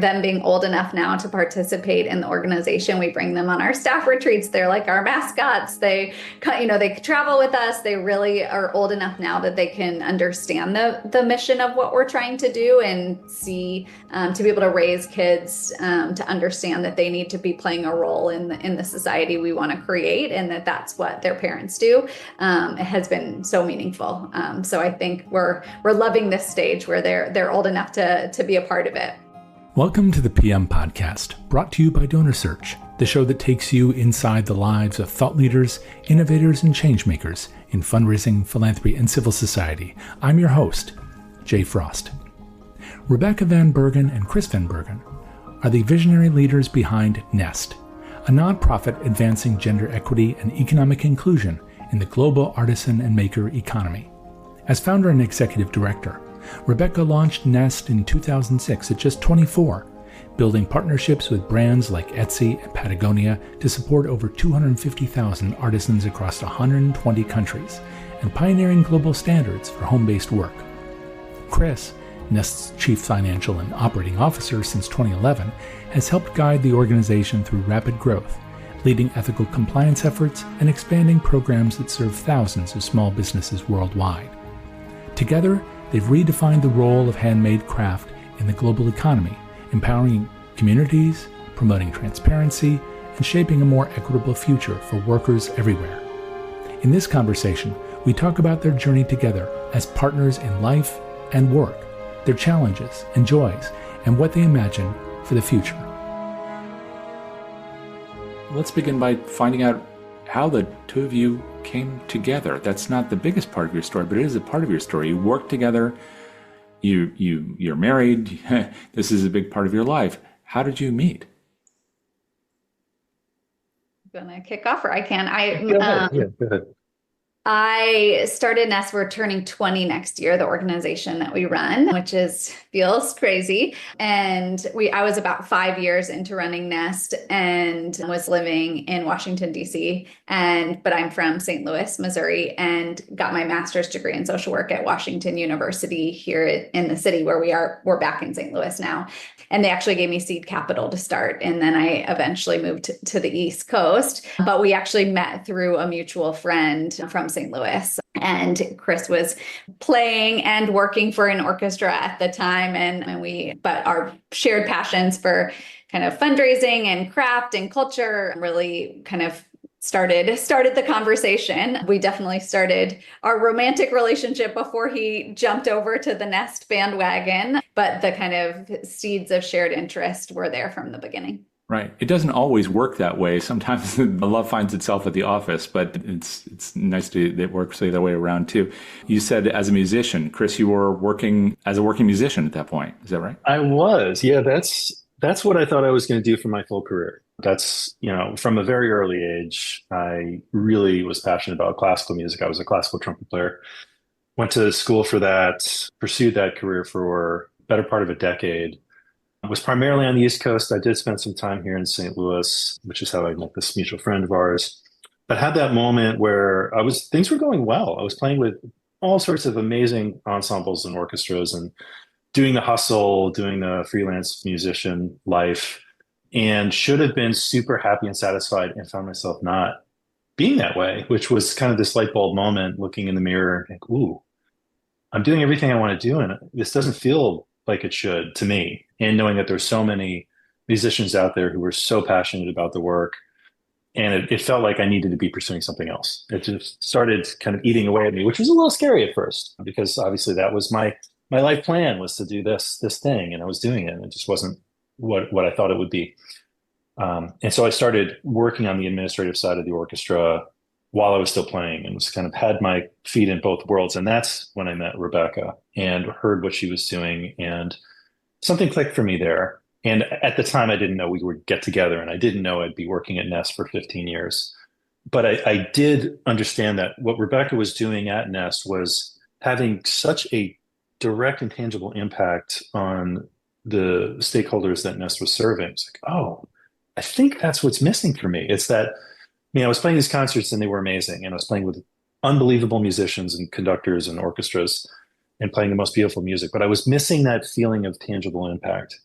them being old enough now to participate in the organization. We bring them on our staff retreats. They're like our mascots. They travel with us. They really are old enough now that they can understand the mission of what we're trying to do and see, to be able to raise kids, to understand that they need to be playing a role in the society we want to create, and that's what their parents do. It has been so meaningful. So I think we're loving this stage where they're old enough to be a part of it. Welcome to the PM Podcast, brought to you by DonorSearch, the show that takes you inside the lives of thought leaders, innovators, and changemakers in fundraising, philanthropy, and civil society. I'm your host, Jay Frost. Rebecca Van Bergen and Chris Van Bergen are the visionary leaders behind Nest, a nonprofit advancing gender equity and economic inclusion in the global artisan and maker economy. As founder and executive director, Rebecca launched Nest in 2006 at just 24, building partnerships with brands like Etsy and Patagonia to support over 250,000 artisans across 120 countries, and pioneering global standards for home-based work. Chris, Nest's chief financial and operating officer since 2011, has helped guide the organization through rapid growth, leading ethical compliance efforts and expanding programs that serve thousands of small businesses worldwide. Together, they've redefined the role of handmade craft in the global economy, empowering communities, promoting transparency, and shaping a more equitable future for workers everywhere. In this conversation, we talk about their journey together as partners in life and work, their challenges and joys, and what they imagine for the future. Let's begin by finding out how the two of you came together. That's not the biggest part of your story, but it is a part of your story. You work together, you're married, this is a big part of your life. How did you meet? I'm gonna kick off, or I can. Go ahead. I started Nest. We're turning 20 next year, the organization that we run, which feels crazy. And I was about 5 years into running Nest and was living in Washington, D.C. But I'm from St. Louis, Missouri, and got my master's degree in social work at Washington University here in the city where we are. We're back in St. Louis now. And they actually gave me seed capital to start. And then I eventually moved to the East Coast. But we actually met through a mutual friend from St. Louis. And Chris was playing and working for an orchestra at the time. But our shared passions for kind of fundraising and craft and culture really kind of started the conversation. We definitely started our romantic relationship before he jumped over to the Nest bandwagon, but the kind of seeds of shared interest were there from the beginning. Right. It doesn't always work that way. Sometimes the love finds itself at the office, but it's nice that it works the other way around too. You said as a musician, Chris, you were working as a working musician at that point. Is that right? I was. Yeah, that's what I thought I was going to do for my full career. That's, from a very early age, I really was passionate about classical music. I was a classical trumpet player. Went to school for that, pursued that career for the better part of a decade. I was primarily on the East Coast. I did spend some time here in St. Louis, which is how I met this mutual friend of ours. But had that moment where things were going well. I was playing with all sorts of amazing ensembles and orchestras and doing the hustle, doing the freelance musician life, and should have been super happy and satisfied, and found myself not being that way, which was kind of this light bulb moment, looking in the mirror and think, ooh, I'm doing everything I want to do, and this doesn't feel like it should to me. And knowing that there's so many musicians out there who were so passionate about the work, and it felt like I needed to be pursuing something else. It just started kind of eating away at me, which was a little scary at first, because obviously that was my life plan, was to do this thing, and I was doing it, and it just wasn't what I thought it would be. And so I started working on the administrative side of the orchestra while I was still playing, and was kind of had my feet in both worlds. And that's when I met Rebecca and heard what she was doing, and something clicked for me there. And at the time, I didn't know we would get together, and I didn't know I'd be working at Nest for 15 years. But I did understand that what Rebecca was doing at Nest was having such a direct and tangible impact on the stakeholders that Nest was serving. It's like, oh, I think that's what's missing for me. It's that, I was playing these concerts and they were amazing. And I was playing with unbelievable musicians and conductors and orchestras and playing the most beautiful music. But I was missing that feeling of tangible impact.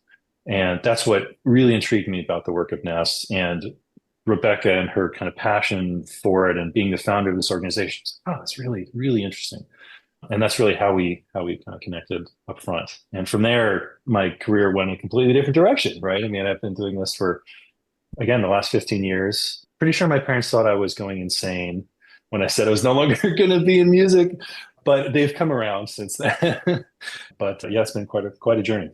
And that's what really intrigued me about the work of Nest. And Rebecca and her kind of passion for it and being the founder of this organization. Oh, it's really, really interesting. And that's really how we kind of connected up front. And from there, my career went in a completely different direction, right? I mean, I've been doing this for, again, the last 15 years. Pretty sure my parents thought I was going insane when I said I was no longer going to be in music, but they've come around since then. But yeah, it's been quite a journey.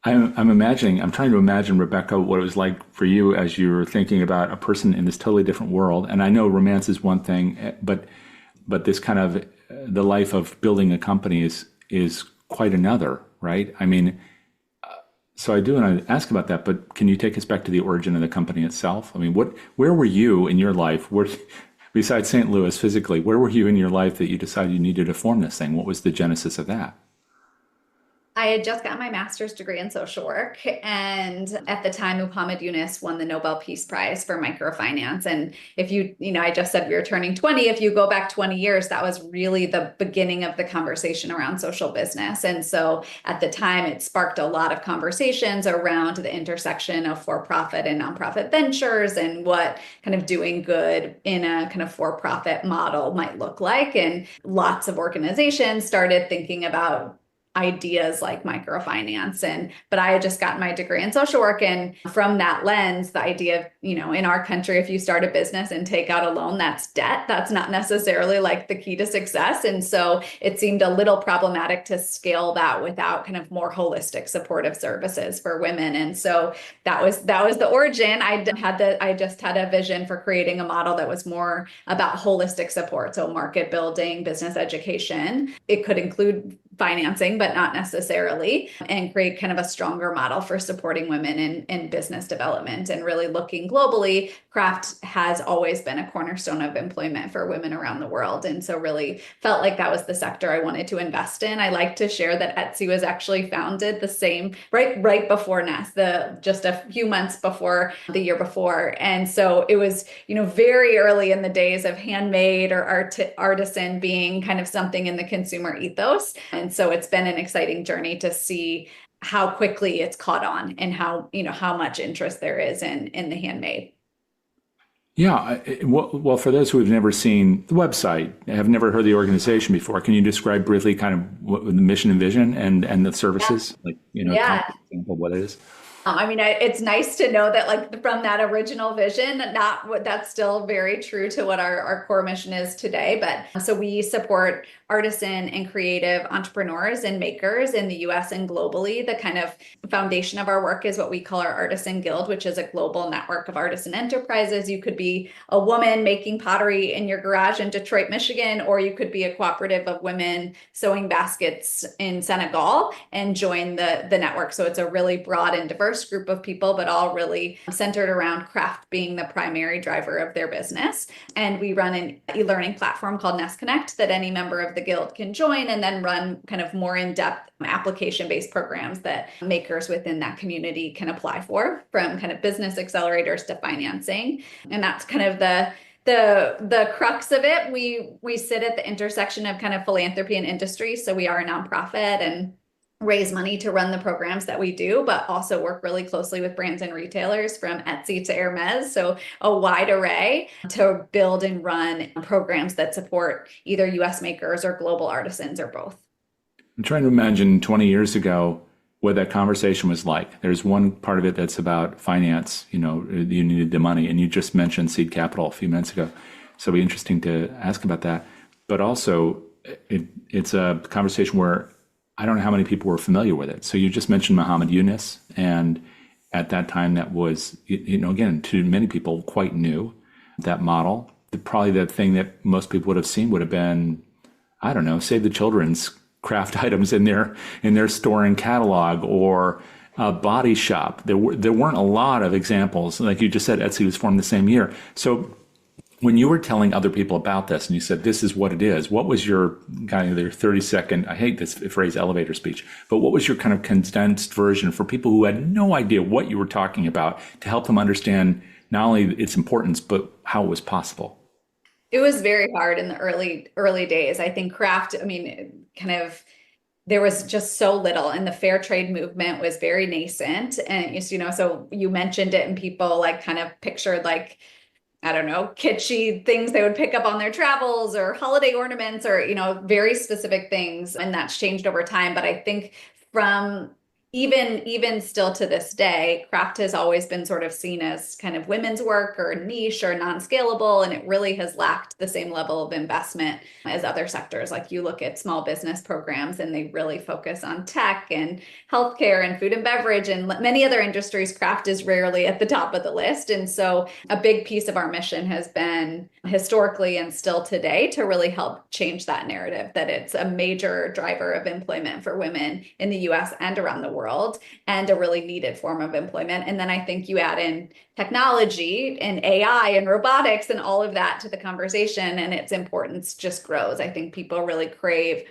I'm trying to imagine, Rebecca, what it was like for you as you were thinking about a person in this totally different world. And I know romance is one thing, but this kind of the life of building a company is quite another, right? I mean, so I do want to ask about that, but can you take us back to the origin of the company itself? I mean, where were you in your life? Besides St. Louis physically, where were you in your life that you decided you needed to form this thing? What was the genesis of that? I had just got my master's degree in social work. And at the time, Muhammad Yunus won the Nobel Peace Prize for microfinance. And if I just said we were turning 20. If you go back 20 years, that was really the beginning of the conversation around social business. And so at the time, it sparked a lot of conversations around the intersection of for-profit and nonprofit ventures and what kind of doing good in a kind of for-profit model might look like. And lots of organizations started thinking about ideas like microfinance. But I had just gotten my degree in social work, and from that lens, the idea of, in our country, if you start a business and take out a loan, that's debt. That's not necessarily like the key to success. And so it seemed a little problematic to scale that without kind of more holistic supportive services for women. And so that was the origin. I just had a vision for creating a model that was more about holistic support. So market building, business education. It could include financing, but not necessarily, and create kind of a stronger model for supporting women in business development. And really looking globally, craft has always been a cornerstone of employment for women around the world. And so really felt like that was the sector I wanted to invest in. I like to share that Etsy was actually founded the same right before Nest, just a few months before the year before. And so it was, very early in the days of handmade or artisan being kind of something in the consumer ethos. And so it's been an exciting journey to see how quickly it's caught on and how much interest there is in the handmade. Yeah, well, for those who have never seen the website, have never heard the organization before, can you describe briefly kind of what the mission and vision and the services, like, Yeah. concrete example of what it is? It's nice to know that, like, from that original vision, not what that's still very true to what our core mission is today. But so we support artisan and creative entrepreneurs and makers in the US and globally. The kind of foundation of our work is what we call our Artisan Guild, which is a global network of artisan enterprises. You could be a woman making pottery in your garage in Detroit, Michigan, or you could be a cooperative of women sewing baskets in Senegal and join the network. So it's a really broad and diverse group of people, but all really centered around craft being the primary driver of their business. And we run an e-learning platform called Nest Connect that any member of the guild can join, and then run kind of more in-depth application-based programs that makers within that community can apply for, from kind of business accelerators to financing. And that's kind of the crux of it. We sit at the intersection of kind of philanthropy and industry. So we are a nonprofit and raise money to run the programs that we do, but also work really closely with brands and retailers from Etsy to Hermes. So a wide array to build and run programs that support either US makers or global artisans or both. I'm trying to imagine 20 years ago what that conversation was like. There's one part of it that's about finance, you needed the money, and you just mentioned seed capital a few minutes ago. So it'll be interesting to ask about that. But also, it's a conversation where I don't know how many people were familiar with it. So you just mentioned Muhammad Yunus, and at that time that was, again, to many people quite new, that model. Probably the thing that most people would have seen would have been, I don't know, Save the Children's craft items in their store and catalog, or a body shop. There weren't a lot of examples. Like you just said, Etsy was formed the same year. So when you were telling other people about this and you said, this is what it is, what was your kind of their 30-second, I hate this phrase, elevator speech, but what was your kind of condensed version for people who had no idea what you were talking about, to help them understand not only its importance, but how it was possible? It was very hard in the early days. I think craft, kind of there was just so little, and the fair trade movement was very nascent. And so you mentioned it, and people like kind of pictured like, I don't know, kitschy things they would pick up on their travels or holiday ornaments or, very specific things. And that's changed over time. But I think from even still to this day, craft has always been sort of seen as kind of women's work or niche or non-scalable, and it really has lacked the same level of investment as other sectors. Like you look at small business programs and they really focus on tech and healthcare and food and beverage and many other industries. Craft is rarely at the top of the list. And so a big piece of our mission has been historically and still today to really help change that narrative, that it's a major driver of employment for women in the US and around the world, and a really needed form of employment. And then I think you add in technology and AI and robotics and all of that to the conversation, and its importance just grows. I think people really crave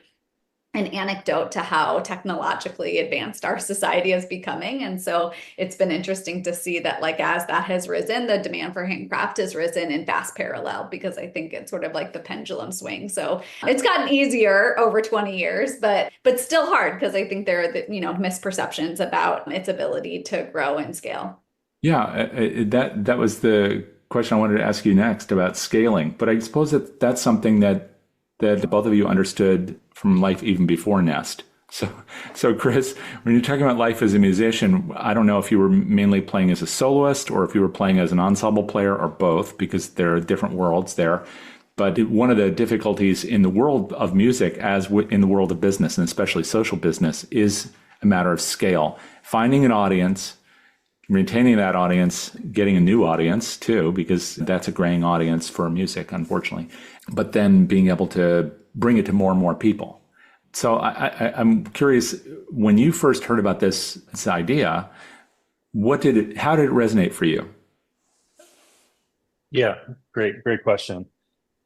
an anecdote to how technologically advanced our society is becoming. And so it's been interesting to see that, like, as that has risen, the demand for handcraft has risen in fast parallel, because I think it's sort of like the pendulum swing. So it's gotten easier over 20 years, but still hard, because I think there are misperceptions about its ability to grow and scale. Yeah, that was the question I wanted to ask you next about scaling. But I suppose that's something that both of you understood from life even before Nest. So Chris, when you're talking about life as a musician, I don't know if you were mainly playing as a soloist or if you were playing as an ensemble player or both, because there are different worlds there. But one of the difficulties in the world of music, as in the world of business, and especially social business, is a matter of scale. Finding an audience, maintaining that audience, getting a new audience too, because that's a graying audience for music, unfortunately. But then being able to bring it to more and more people. So I'm curious, when you first heard about this idea, how did it resonate for you? Yeah, great question.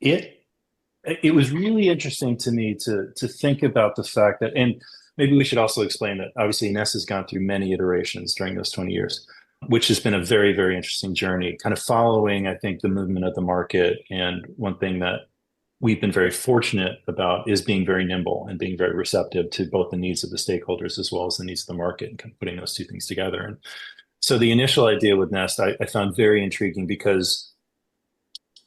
It was really interesting to me to think about the fact that, and maybe we should also explain that obviously Ness has gone through many iterations during those 20 years, which has been a very, very interesting journey, kind of following, I think, the movement of the market. And one thing that we've been very fortunate about is being very nimble and being very receptive to both the needs of the stakeholders as well as the needs of the market, and kind of putting those two things together. And so the initial idea with Nest, I found very intriguing, because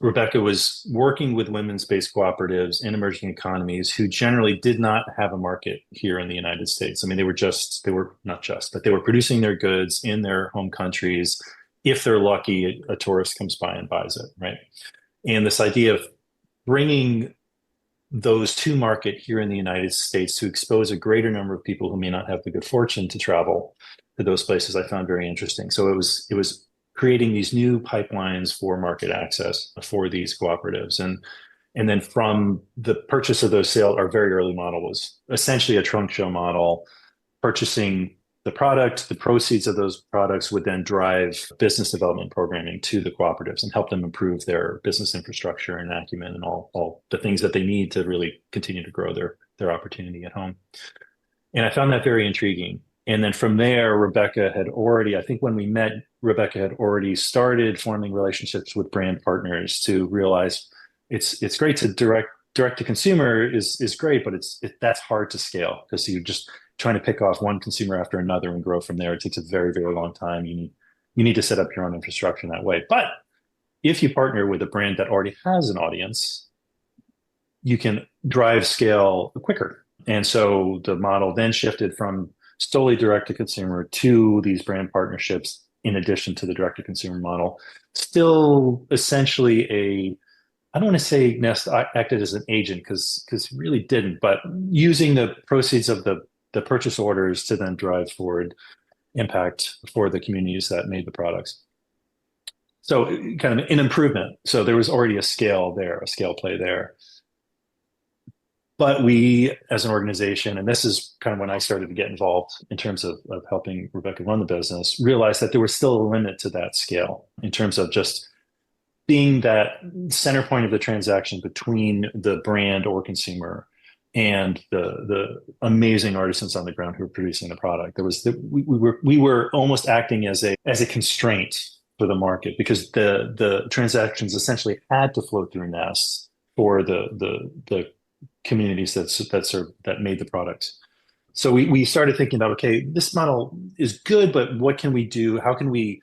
Rebecca was working with women's-based cooperatives in emerging economies who generally did not have a market here in the United States. I mean, they were producing their goods in their home countries. If they're lucky, a tourist comes by and buys it, right? And this idea of bringing those to market here in the United States to expose a greater number of people who may not have the good fortune to travel to those places, I found very interesting. So it was creating these new pipelines for market access for these cooperatives. And then from the purchase of those sales, our very early model was essentially a trunk show model, purchasing the product. The proceeds of those products would then drive business development programming to the cooperatives and help them improve their business infrastructure and acumen and all the things that they need to really continue to grow their opportunity at home. And I found that very intriguing. And then from there, I think when we met, Rebecca had already started forming relationships with brand partners to realize it's great to direct to consumer is great, but that's hard to scale, because you're just trying to pick off one consumer after another and grow from there. It takes a very, very long time. You need to set up your own infrastructure in that way. But if you partner with a brand that already has an audience, you can drive scale quicker. And so the model then shifted from solely direct to consumer to these brand partnerships, in addition to the direct to consumer model. Still essentially I don't want to say Nest acted as an agent, because it really didn't, but using the proceeds of the purchase orders to then drive forward impact for the communities that made the products. So kind of an improvement. So there was already a scale play there. But we, as an organization, and this is kind of when I started to get involved in terms of helping Rebecca run the business, realized that there was still a limit to that scale in terms of just being that center point of the transaction between the brand or consumer and the amazing artisans on the ground who are producing the product. We were almost acting as a constraint for the market, because the transactions essentially had to flow through Nest for the communities that made the products. So we started thinking about, okay, this model is good, but what can we do? How can we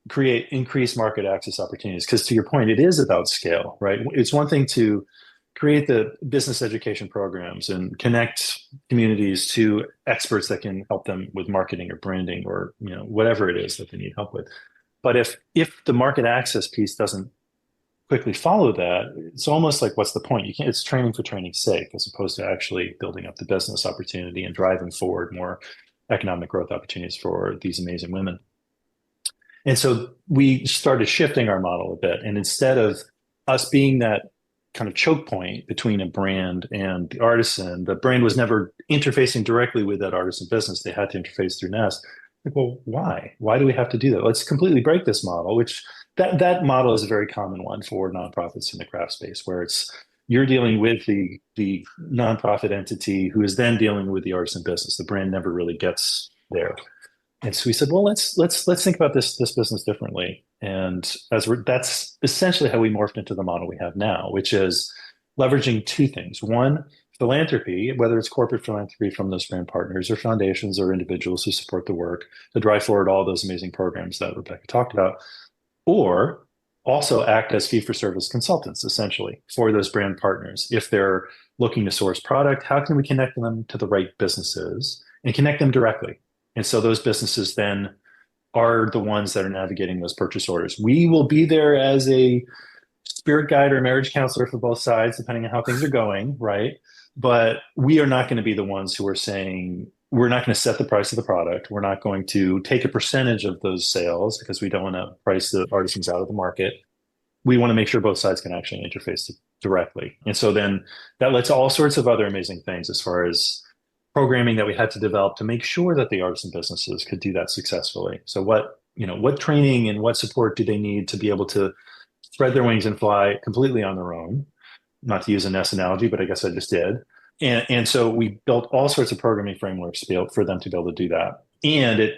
create increased market access opportunities? Because to your point, it is about scale, right? It's one thing to create the business education programs and connect communities to experts that can help them with marketing or branding or whatever it is that they need help with. But if the market access piece doesn't quickly follow that, it's almost like, what's the point? You can't, it's training for training's sake, as opposed to actually building up the business opportunity and driving forward more economic growth opportunities for these amazing women. And so we started shifting our model a bit. And instead of us being that kind of choke point between a brand and the artisan, the brand was never interfacing directly with that artisan business. They had to interface through Nest. Like, well, why? Why do we have to do that? Let's completely break this model, which that model is a very common one for nonprofits in the craft space, where it's you're dealing with the nonprofit entity who is then dealing with the artisan business. The brand never really gets there. And so we said, well, let's think about this business differently. And that's essentially how we morphed into the model we have now, which is leveraging two things. One, philanthropy, whether it's corporate philanthropy from those brand partners or foundations or individuals who support the work to drive forward all those amazing programs that Rebecca talked about, or also act as fee-for-service consultants, essentially, for those brand partners. If they're looking to source product, how can we connect them to the right businesses and connect them directly? And so those businesses then are the ones that are navigating those purchase orders. We will be there as a spirit guide or marriage counselor for both sides, depending on how things are going, right? But we are not going to be the ones who are saying, we're not going to set the price of the product. We're not going to take a percentage of those sales because we don't want to price the artisans out of the market. We want to make sure both sides can actually interface directly. And so then that lets all sorts of other amazing things as far as programming that we had to develop to make sure that the artisan businesses could do that successfully. So what training and what support do they need to be able to spread their wings and fly completely on their own? Not to use a Ness analogy, but I guess I just did. And so we built all sorts of programming frameworks for them to be able to do that. And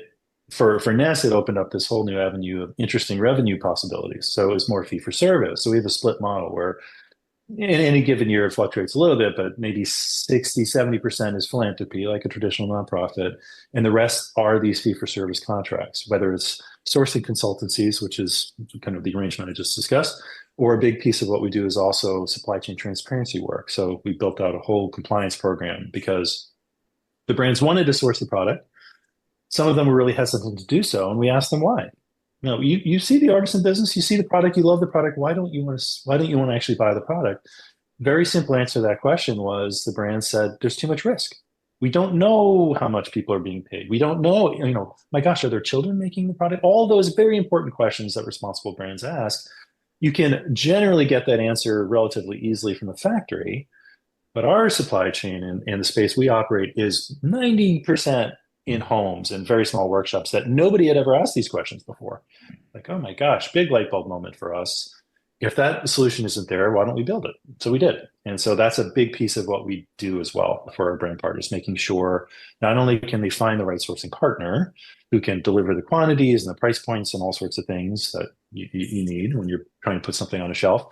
for Ness, it opened up this whole new avenue of interesting revenue possibilities. So it was more fee for service. So we have a split model where in any given year, it fluctuates a little bit, but maybe 60, 70% is philanthropy, like a traditional nonprofit. And the rest are these fee-for-service contracts, whether it's sourcing consultancies, which is kind of the arrangement I just discussed, or a big piece of what we do is also supply chain transparency work. So we built out a whole compliance program because the brands wanted to source the product. Some of them were really hesitant to do so, and we asked them why. No, you see the artisan business, you see the product, you love the product. Why don't you want to actually buy the product? Very simple answer to that question was the brand said, there's too much risk. We don't know how much people are being paid. We don't know, my gosh, are there children making the product? All those very important questions that responsible brands ask. You can generally get that answer relatively easily from the factory, but our supply chain and the space we operate is 90% in homes and very small workshops that nobody had ever asked these questions before. Like, oh my gosh, big light bulb moment for us. If that solution isn't there, why don't we build it? So we did. And so that's a big piece of what we do as well for our brand partners, making sure not only can they find the right sourcing partner who can deliver the quantities and the price points and all sorts of things that you need when you're trying to put something on a shelf,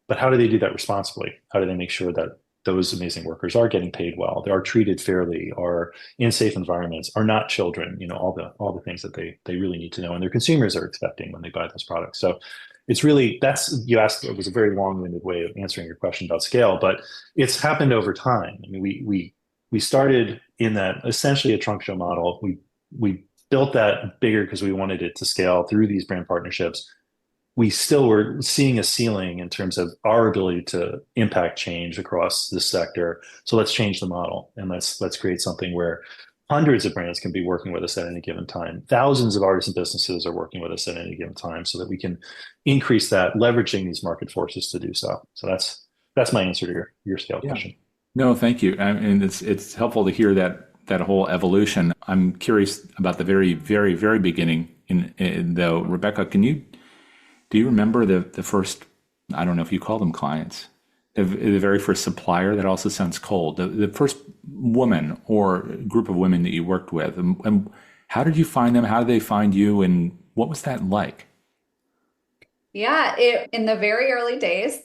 but how do they do that responsibly? How do they make sure that those amazing workers are getting paid well, they are treated fairly, are in safe environments, are not children, all the things that they really need to know and their consumers are expecting when they buy those products. So it's really, you asked, it was a very long-winded way of answering your question about scale, but it's happened over time. I mean, we started in that essentially a trunk show model. We built that bigger because we wanted it to scale through these brand partnerships. We still were seeing a ceiling in terms of our ability to impact change across this sector. So let's change the model and let's create something where hundreds of brands can be working with us at any given time. Thousands of artisan businesses are working with us at any given time so that we can increase that, leveraging these market forces to do so. So that's my answer to your scale question. No, thank you. And it's helpful to hear that whole evolution. I'm curious about the very, very, very beginning. Though, Rebecca, do you remember the first, I don't know if you call them clients, the very first supplier? That also sounds cold. The first woman or group of women that you worked with, and how did you find them? How did they find you? And what was that like? Yeah, in the very early days,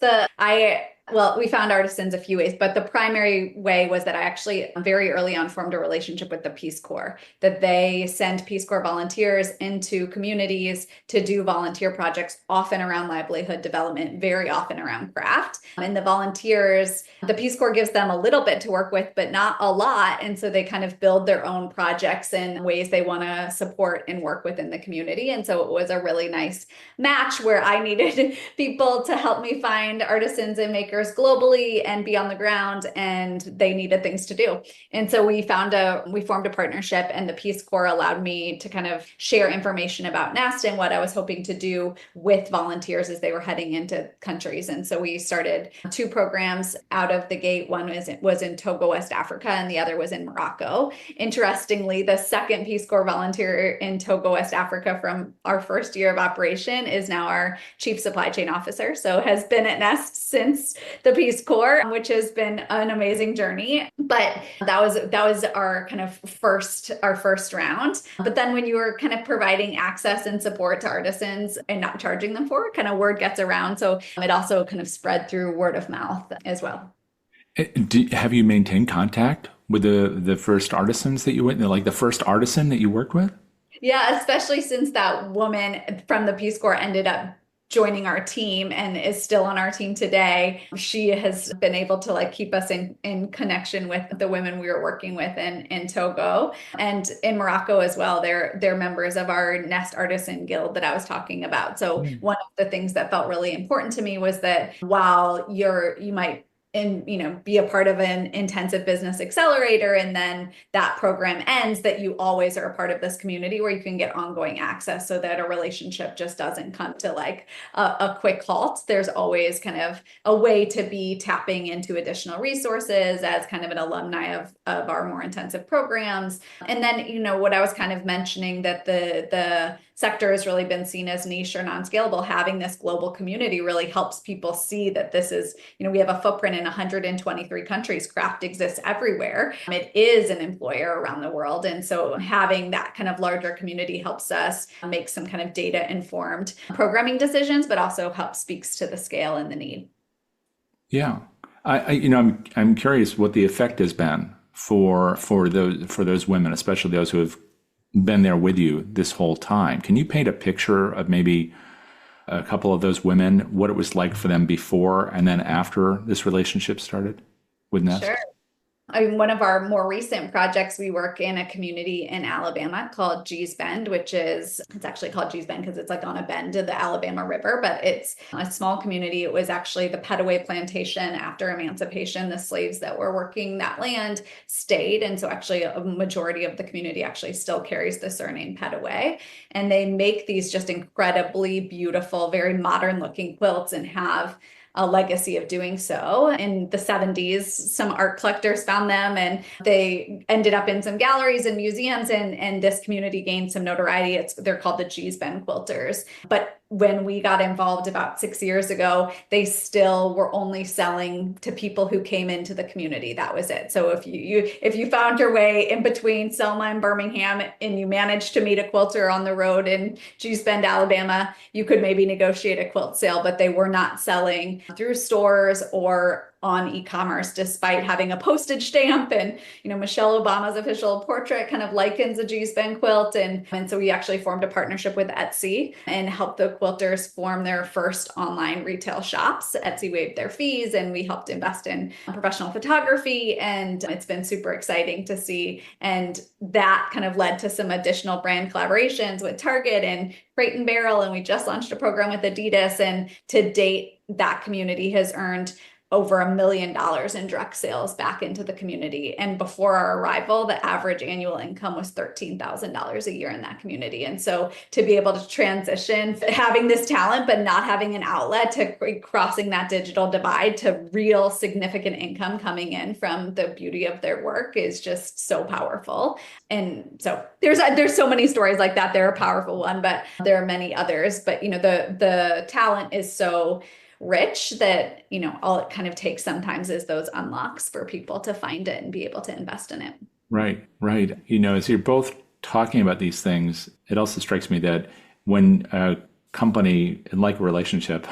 Well, we found artisans a few ways, but the primary way was that I actually very early on formed a relationship with the Peace Corps, that they send Peace Corps volunteers into communities to do volunteer projects, often around livelihood development, very often around craft. And the volunteers, the Peace Corps gives them a little bit to work with, but not a lot. And so they kind of build their own projects and ways they want to support and work within the community. And so it was a really nice match where I needed people to help me find artisans and makers globally and be on the ground, and they needed things to do. And so we formed a partnership, and the Peace Corps allowed me to kind of share information about Nest and what I was hoping to do with volunteers as they were heading into countries. And so we started 2 programs out of the gate. One was in Togo, West Africa, and the other was in Morocco. Interestingly, the second Peace Corps volunteer in Togo, West Africa from our first year of operation is now our chief supply chain officer. So has been at Nest since the Peace Corps, which has been an amazing journey. But that was our kind of first round. But then when you were kind of providing access and support to artisans and not charging them for it, kind of word gets around. So it also kind of spread through word of mouth as well. Have you maintained contact with the first artisans that you went, like the first artisan that you worked with? Yeah, especially since that woman from the Peace Corps ended up joining our team and is still on our team today. She has been able to like keep us in connection with the women we were working with in Togo and in Morocco as well. They're members of our Nest Artisan Guild that I was talking about. So one of the things that felt really important to me was that while you might be a part of an intensive business accelerator, and then that program ends, that you always are a part of this community where you can get ongoing access so that a relationship just doesn't come to like a quick halt. There's always kind of a way to be tapping into additional resources as kind of an alumni of our more intensive programs. And then, what I was kind of mentioning, that the sector has really been seen as niche or non-scalable. Having this global community really helps people see that this is, we have a footprint in 123 countries. Craft exists everywhere. It is an employer around the world. And so having that kind of larger community helps us make some kind of data-informed programming decisions, but also speaks to the scale and the need. Yeah. I'm curious what the effect has been for those women, especially those who have been there with you this whole time. Can you paint a picture of maybe a couple of those women, what it was like for them before and then after this relationship started with Nest? Sure. One of our more recent projects, we work in a community in Alabama called Gee's Bend, it's actually called Gee's Bend because it's like on a bend of the Alabama River, but it's a small community. It was actually the Petaway plantation after emancipation. The slaves that were working that land stayed. And so actually a majority of the community actually still carries the surname Petaway. And they make these just incredibly beautiful, very modern looking quilts and have a legacy of doing so. In the 70s, some art collectors found them and they ended up in some galleries and museums, and this community gained some notoriety. They're called the Gee's Bend quilters. But when we got involved about 6 years ago, they still were only selling to people who came into the community. That was it. So if you found your way in between Selma and Birmingham and you managed to meet a quilter on the road in Gee's Bend, Alabama, you could maybe negotiate a quilt sale, but they were not selling through stores or on e-commerce, despite having a postage stamp. And Michelle Obama's official portrait kind of likens a Gee's Bend quilt, and so we actually formed a partnership with Etsy and helped the quilters form their first online retail shops. Etsy waived their fees, and we helped invest in professional photography, and it's been super exciting to see. And that kind of led to some additional brand collaborations with Target and Crate and Barrel, and we just launched a program with Adidas. And to date, that community has earned over $1 million in direct sales back into the community. And before our arrival, the average annual income was $13,000 a year in that community. And so to be able to transition, having this talent, but not having an outlet, to crossing that digital divide to real significant income coming in from the beauty of their work is just so powerful. And so there's so many stories like that. They're a powerful one, but there are many others. But the talent is so rich that all it kind of takes sometimes is those unlocks for people to find it and be able to invest in it. Right. As you're both talking about these things, it also strikes me that when a company, and like a relationship,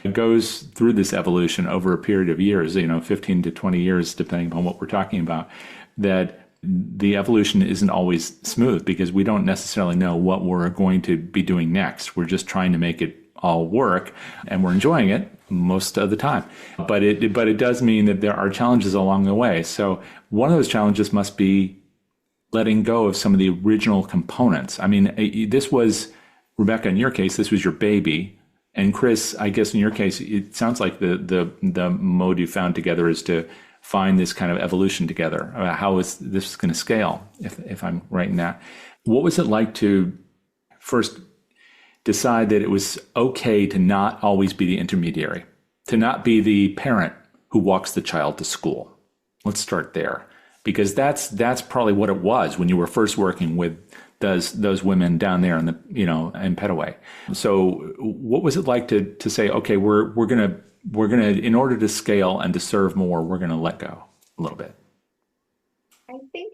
it goes through this evolution over a period of years, 15 to 20 years, depending upon what we're talking about, that the evolution isn't always smooth because we don't necessarily know what we're going to be doing next. We're just trying to make it all work, and we're enjoying it most of the time. But it does mean that there are challenges along the way. So one of those challenges must be letting go of some of the original components. I mean, this was, Rebecca, in your case, this was your baby. And Chris, I guess in your case, it sounds like the mode you found together is to find this kind of evolution together. How is this going to scale, if I'm right in that? What was it like to first decide that it was okay to not always be the intermediary, to not be the parent who walks the child to school? Let's start there, because that's probably what it was when you were first working with those women down there in the in Petaway. So what was it like to say, okay, we're gonna in order to scale and to serve more, we're gonna let go a little bit? I think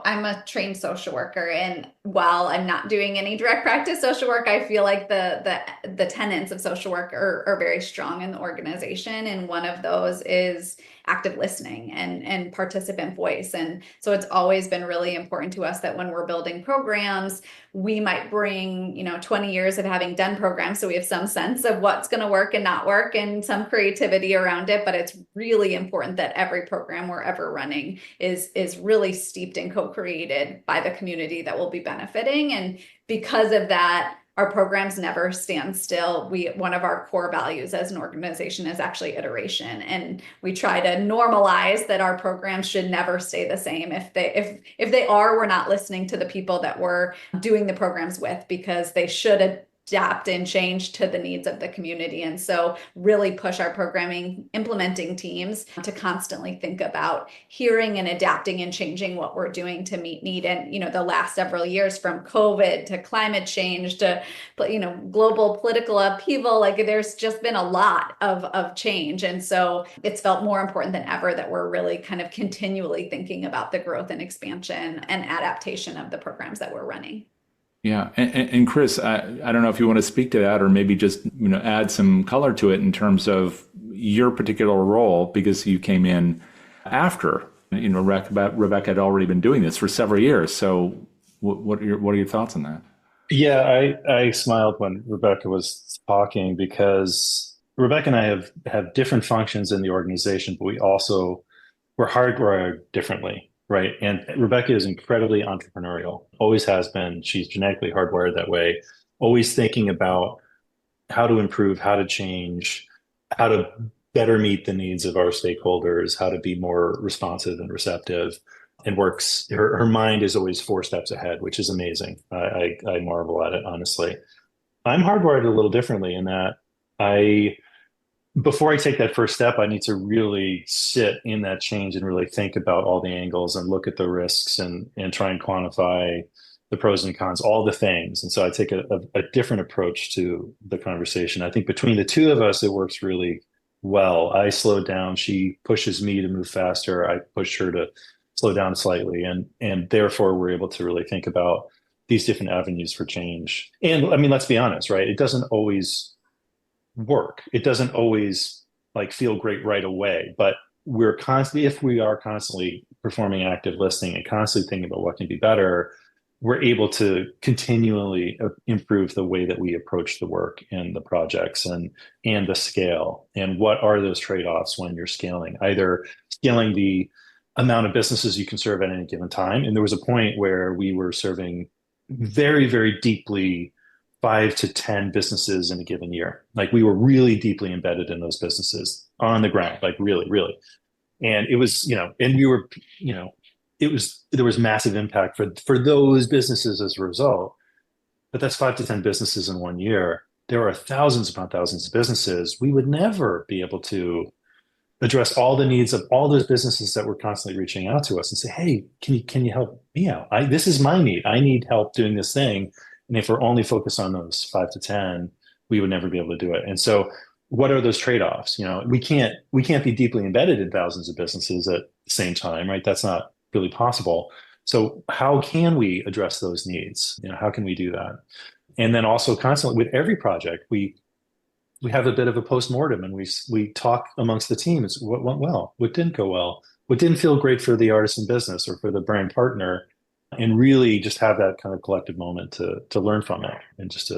I'm a trained social worker, and while I'm not doing any direct practice social work, I feel like the tenets of social work are very strong in the organization. And one of those is active listening and participant voice. And so it's always been really important to us that when we're building programs, we might bring, 20 years of having done programs. So we have some sense of what's going to work and not work and some creativity around it. But it's really important that every program we're ever running is really steeped and co-created by the community that will be benefiting. And because of that, our programs never stand still. One of our core values as an organization is actually iteration. And we try to normalize that our programs should never stay the same. If they are, we're not listening to the people that we're doing the programs with, because they should adapt and change to the needs of the community. And so really push our programming implementing teams to constantly think about hearing and adapting and changing what we're doing to meet need. And, the last several years, from COVID to climate change to, global political upheaval, there's just been a lot of change. And so it's felt more important than ever that we're really kind of continually thinking about the growth and expansion and adaptation of the programs that we're running. Yeah. And Chris, I don't know if you want to speak to that, or maybe just, add some color to it in terms of your particular role, because you came in after, Rebecca had already been doing this for several years. So what are your thoughts on that? Yeah, I smiled when Rebecca was talking, because Rebecca and I have different functions in the organization, but we're hardwired differently. Right. And Rebecca is incredibly entrepreneurial, always has been. She's genetically hardwired that way, always thinking about how to improve, how to change, how to better meet the needs of our stakeholders, how to be more responsive and receptive, and her mind is always 4 steps ahead, which is amazing. I marvel at it, honestly. I'm hardwired a little differently in that before I take that first step, I need to really sit in that change and really think about all the angles and look at the risks and try and quantify the pros and cons, all the things. And so I take a different approach to the conversation. I think between the two of us, it works really well. I slow down. She pushes me to move faster. I push her to slow down slightly. And therefore, we're able to really think about these different avenues for change. And I mean, let's be honest, right? It doesn't always work. It doesn't always feel great right away, but if we are constantly performing active listening and constantly thinking about what can be better, we're able to continually improve the way that we approach the work and the projects and the scale. And what are those trade-offs when you're scaling? Either scaling the amount of businesses you can serve at any given time. And there was a point where we were serving very, very deeply 5 to 10 businesses in a given year. We were really deeply embedded in those businesses on the ground, really, really. And it was, and we were, there was massive impact for those businesses as a result. But that's 5 to 10 businesses in one year. There are thousands upon thousands of businesses. We would never be able to address all the needs of all those businesses that were constantly reaching out to us and say, hey, can you help me out? This is my need. I need help doing this thing. And if we're only focused on those 5 to 10, we would never be able to do it. And so what are those trade-offs? We can't be deeply embedded in thousands of businesses at the same time, right? That's not really possible. So how can we address those needs? How can we do that? And then also constantly with every project, we have a bit of a postmortem, and we talk amongst the teams what went well, what didn't go well, what didn't feel great for the artisan business or for the brand partner, and really just have that kind of collective moment to learn from it and just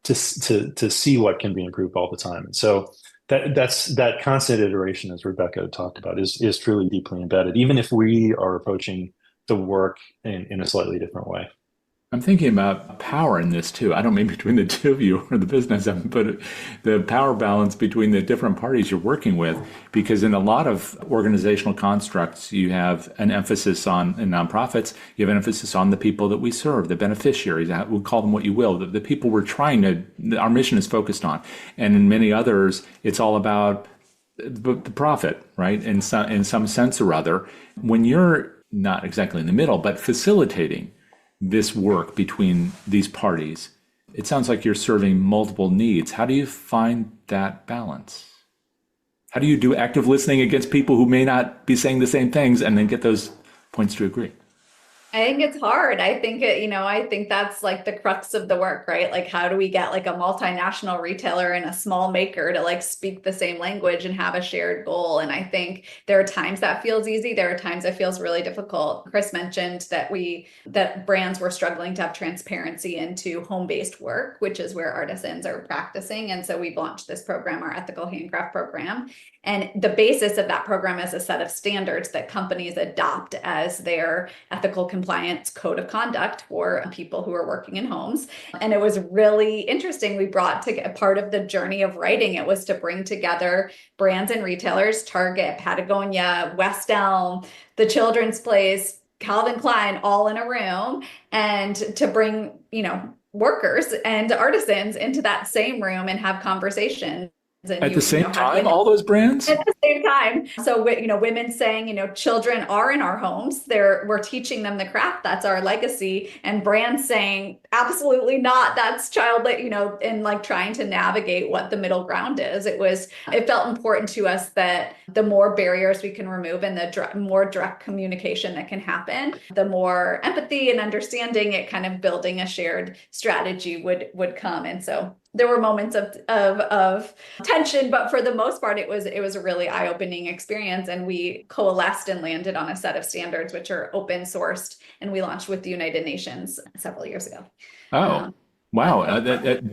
to see what can be improved all the time. And so that's that constant iteration, as Rebecca talked about, is truly deeply embedded, even if we are approaching the work in a slightly different way. I'm thinking about power in this too. I don't mean between the two of you or the business, but the power balance between the different parties you're working with. Because in a lot of organizational constructs, you have an emphasis on, in nonprofits, you have an emphasis on the people that we serve, the beneficiaries. We'll call them what you will, the people we're trying to, our mission is focused on. And in many others, it's all about the profit, right? In some sense or other. When you're not exactly in the middle, but facilitating this work between these parties, it sounds like you're serving multiple needs. How do you find that balance? How do you do active listening against people who may not be saying the same things and then get those points to agree? I think it's hard. I think I think that's like the crux of the work, right? Like, how do we get like a multinational retailer and a small maker to like speak the same language and have a shared goal? And I think there are times that feels easy. There are times that feels really difficult. Chris mentioned that brands were struggling to have transparency into home-based work, which is where artisans are practicing. And so we've launched this program, our ethical handcraft program. And the basis of that program is a set of standards that companies adopt as their ethical compliance code of conduct for people who are working in homes. And it was really interesting. We brought to a part of the journey of writing. It was to bring together brands and retailers, Target, Patagonia, West Elm, The Children's Place, Calvin Klein, all in a room, and to bring, workers and artisans into that same room and have conversations. And At the same time, all those brands? At the same time. So, women saying, children are in our homes. We're teaching them the craft. That's our legacy. And brands saying, absolutely not. That's child, and like trying to navigate what the middle ground is. It felt important to us that the more barriers we can remove and the more direct communication that can happen, the more empathy and understanding it kind of building a shared strategy would come. And so there were moments of tension, but for the most part, it was a really eye-opening experience. And we coalesced and landed on a set of standards, which are open sourced. And we launched with the United Nations several years ago. Oh, wow.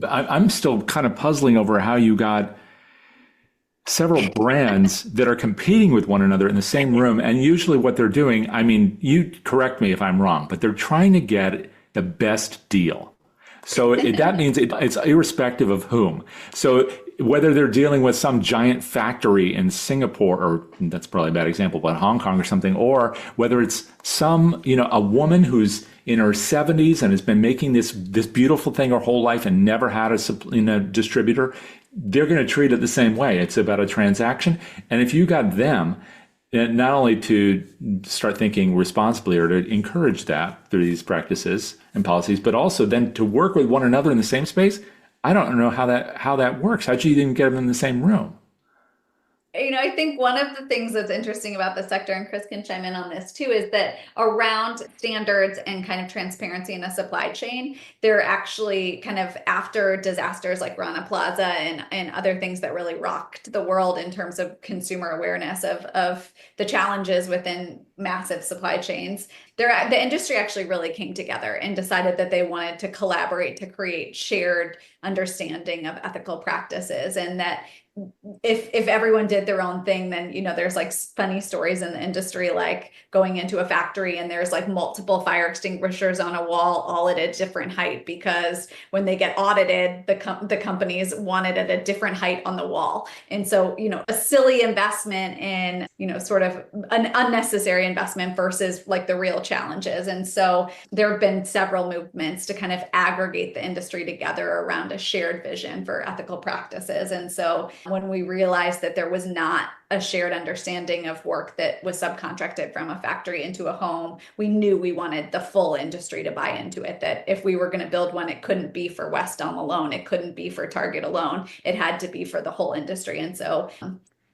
I'm still kind of puzzling over how you got several brands that are competing with one another in the same room. And usually what they're doing, I mean, you correct me if I'm wrong, but they're trying to get the best deal. So that means it's irrespective of whom. So whether they're dealing with some giant factory in Singapore, or that's probably a bad example, but Hong Kong or something, or whether it's a woman who's in her 70s and has been making this beautiful thing her whole life and never had a distributor, they're going to treat it the same way. It's about a transaction. And if you got them, not only to start thinking responsibly or to encourage that through these practices and policies, but also then to work with one another in the same space. I don't know how that works. How'd you even get them in the same room? I think one of the things that's interesting about the sector, and Chris can chime in on this too, is that around standards and kind of transparency in the supply chain, they're actually kind of after disasters like Rana Plaza and other things that really rocked the world in terms of consumer awareness of the challenges within massive supply chains. The industry actually really came together and decided that they wanted to collaborate to create shared understanding of ethical practices, and that if everyone did their own thing, then there's like funny stories in the industry, like going into a factory and there's like multiple fire extinguishers on a wall, all at a different height, because when they get audited, the companies want it at a different height on the wall. And so a silly investment in sort of an unnecessary investment versus like the real challenges. And so there have been several movements to kind of aggregate the industry together around a shared vision for ethical practices. And so when we realized that there was not a shared understanding of work that was subcontracted from a factory into a home, we knew we wanted the full industry to buy into it, that if we were going to build one, it couldn't be for West Elm alone. It couldn't be for Target alone. It had to be for the whole industry. And so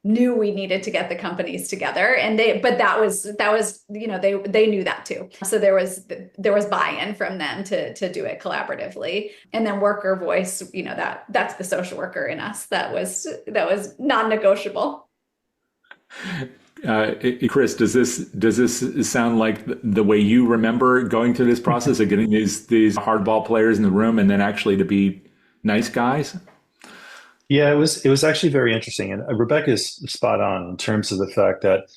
knew we needed to get the companies together. And but that was, they knew that too. So there was buy-in from them to do it collaboratively. And then worker voice, that's the social worker in us. That was non-negotiable. Chris, does this sound like the way you remember going through this process of getting these hardball players in the room and then actually to be nice guys? Yeah, it was actually very interesting. And Rebecca's spot on in terms of the fact that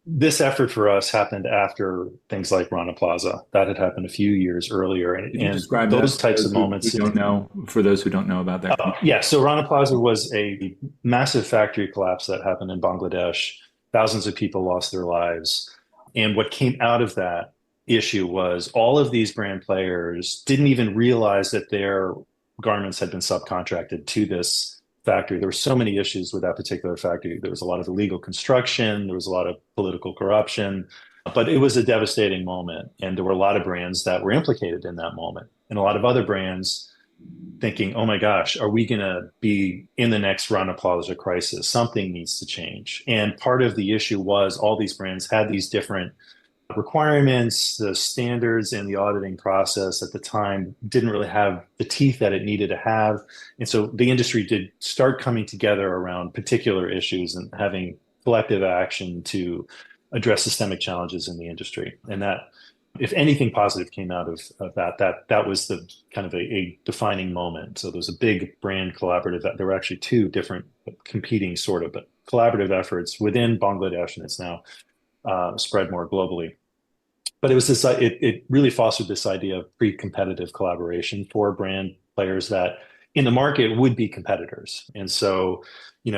this effort for us happened after things like Rana Plaza. That had happened a few years earlier. Could you And describe that those types of moments. for those who don't know about that? Yeah, so Rana Plaza was a massive factory collapse that happened in Bangladesh. Thousands of people lost their lives. And what came out of that issue was all of these brand players didn't even realize that their garments had been subcontracted to this factory. There were so many issues with that particular factory. There was a lot of illegal construction. There was a lot of political corruption. But it was a devastating moment. And there were a lot of brands that were implicated in that moment. And a lot of other brands thinking, oh my gosh, are we going to be in the next Rana Plaza crisis? Something needs to change. And part of the issue was all these brands had these different requirements, the standards and the auditing process at the time didn't really have the teeth that it needed to have. And so the industry did start coming together around particular issues and having collective action to address systemic challenges in the industry. And that, if anything positive came out of that was the kind of a defining moment. So there was a big brand collaborative. There were actually two different competing sort of, but collaborative efforts within Bangladesh, and it's now spread more globally. But it was this. It really fostered this idea of pre-competitive collaboration for brand players that in the market would be competitors. And so,